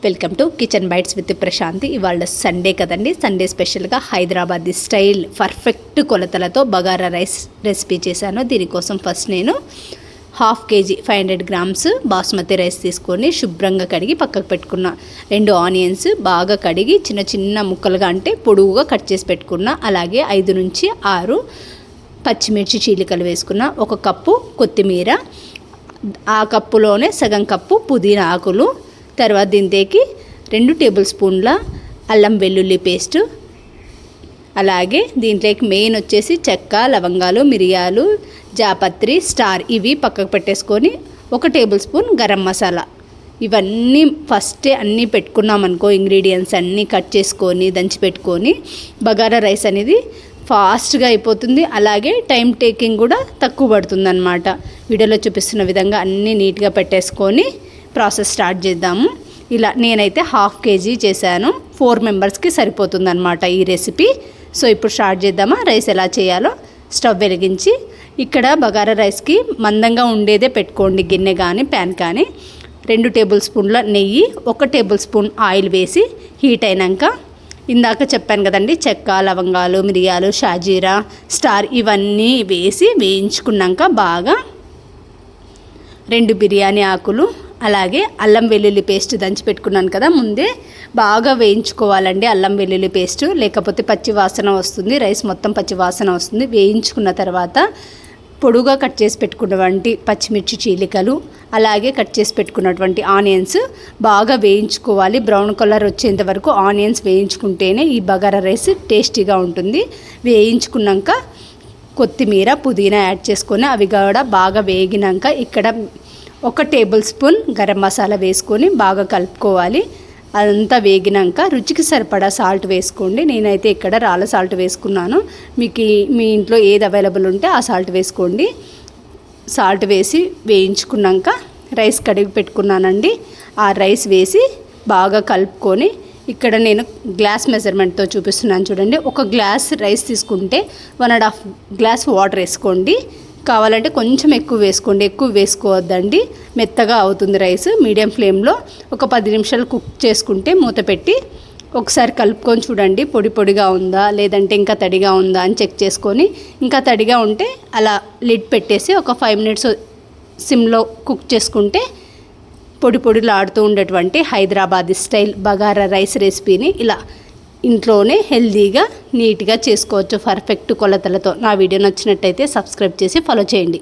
Welcome to kitchen bites with Prashanti. ఇవాళ Sunday కదండి. Sunday స్పెషల్గా హైదరాబాద్ స్టైల్ పర్ఫెక్ట్ కొలతలతో బగారా రైస్ రెసిపీ చేశాను. దీనికోసం ఫస్ట్ నేను 1/2 kg 500 grams బాస్మతి రైస్ తీసుకొని శుభ్రంగా కడిగి పక్కకు పెట్టుకున్న. 2 ఆనియన్స్ బాగా కడిగి చిన్న చిన్న ముక్కలుగా అంటే పొడువుగా కట్ చేసి పెట్టుకున్న. అలాగే 5 నుంచి 6 పచ్చిమిర్చి చీలికలు వేసుకున్న. 1 కప్పు కొత్తిమీర, ఆ కప్పులోనే సగం కప్పు పుదీనా ఆకులు. తర్వాత దీంట్లోకి 2 టేబుల్ స్పూన్ల అల్లం వెల్లుల్లి పేస్టు. అలాగే దీంట్లోకి మెయిన్ వచ్చేసి చెక్క, లవంగాలు, మిరియాలు, జాపత్రి, స్టార్ ఇవి పక్కకు పెట్టేసుకొని 1 టేబుల్ స్పూన్ గరం మసాలా. ఇవన్నీ ఫస్టే అన్నీ పెట్టుకున్నామనుకో, ఇంగ్రీడియంట్స్ అన్నీ కట్ చేసుకొని దంచి పెట్టుకొని బగారా రైస్ అనేది ఫాస్ట్గా అయిపోతుంది. అలాగే టైం టేకింగ్ కూడా తక్కువ పడుతుంది అన్నమాట. వీడియోలో చూపిస్తున్న విధంగా అన్నీ నీట్గా పెట్టేసుకొని ప్రాసెస్ స్టార్ట్ చేద్దాము. ఇలా నేనైతే 1/2 kg చేశాను. 4 మెంబర్స్కి సరిపోతుందన్నమాట ఈ రెసిపీ. సో ఇప్పుడు స్టార్ట్ చేద్దామా. రైస్ ఎలా చేయాలో స్టవ్ వెలిగించి ఇక్కడ బగారా రైస్కి మందంగా ఉండేదే పెట్టుకోండి, గిన్నె కానీ ప్యాన్ కానీ. 2 టేబుల్ స్పూన్ల నెయ్యి, 1 టేబుల్ స్పూన్ ఆయిల్ వేసి హీట్ అయినాక ఇందాక చెప్పాను కదండి, చెక్క, లవంగాలు, మిరియాలు, షాజీరా, స్టార్ ఇవన్నీ వేసి వేయించుకున్నాక బాగా 2 బిర్యానీ ఆకులు, అలాగే అల్లం వెల్లుల్లి పేస్ట్ దంచి పెట్టుకున్నాను కదా ముందే, బాగా వేయించుకోవాలండి అల్లం వెల్లుల్లి పేస్ట్. లేకపోతే పచ్చి వాసన వస్తుంది, రైస్ మొత్తం పచ్చి వాసన వస్తుంది. వేయించుకున్న తర్వాత పొడుగా కట్ చేసి పెట్టుకున్నటువంటి పచ్చిమిర్చి చీలికలు, అలాగే కట్ చేసి పెట్టుకున్నటువంటి ఆనియన్స్ బాగా వేయించుకోవాలి. బ్రౌన్ కలర్ వచ్చేంత వరకు ఆనియన్స్ వేయించుకుంటేనే ఈ బగారా రైస్ టేస్టీగా ఉంటుంది. వేయించుకున్నాక కొత్తిమీర, పుదీనా యాడ్ చేసుకొని అవి కూడా బాగా వేగినాక ఇక్కడ 1 టేబుల్ స్పూన్ గరం మసాలా వేసుకొని బాగా కలుపుకోవాలి. అదంతా వేగినాక రుచికి సరిపడా సాల్ట్ వేసుకోండి. నేనైతే ఇక్కడ రాళ్ళ సాల్ట్ వేసుకున్నాను. మీకు మీ ఇంట్లో ఏది అవైలబుల్ ఉంటే ఆ సాల్ట్ వేసుకోండి. సాల్ట్ వేసి వేయించుకున్నాక రైస్ కడిగి పెట్టుకున్నానండి. ఆ రైస్ వేసి బాగా కలుపుకొని ఇక్కడ నేను గ్లాస్ మెజర్మెంట్తో చూపిస్తున్నాను చూడండి. 1 గ్లాస్ రైస్ తీసుకుంటే 1.5 గ్లాస్ వాటర్ వేసుకోండి. కావాలంటే కొంచెం ఎక్కువ వేసుకోండి, ఎక్కువ వేసుకోవద్దండి, మెత్తగా అవుతుంది రైస్. మీడియం ఫ్లేమ్లో ఒక 10 నిమిషాలు కుక్ చేసుకుంటే మూత పెట్టి ఒకసారి కలుపుకొని చూడండి. పొడి పొడిగా ఉందా లేదంటే ఇంకా తడిగా ఉందా అని చెక్ చేసుకొని, ఇంకా తడిగా ఉంటే అలా లిడ్ పెట్టేసి ఒక 5 మినిట్స్ సిమ్లో కుక్ చేసుకుంటే పొడి పొడిలాడుతూ ఉండేటువంటి హైదరాబాదీ స్టైల్ బగారా రైస్ రెసిపీని ఇలా ఇంట్లోనే హెల్తీగా నీట్గా చేసుకోవచ్చు పర్ఫెక్ట్ కొలతలతో. నా వీడియో నచ్చినట్టయితే సబ్స్క్రైబ్ చేసి ఫాలో చేయండి.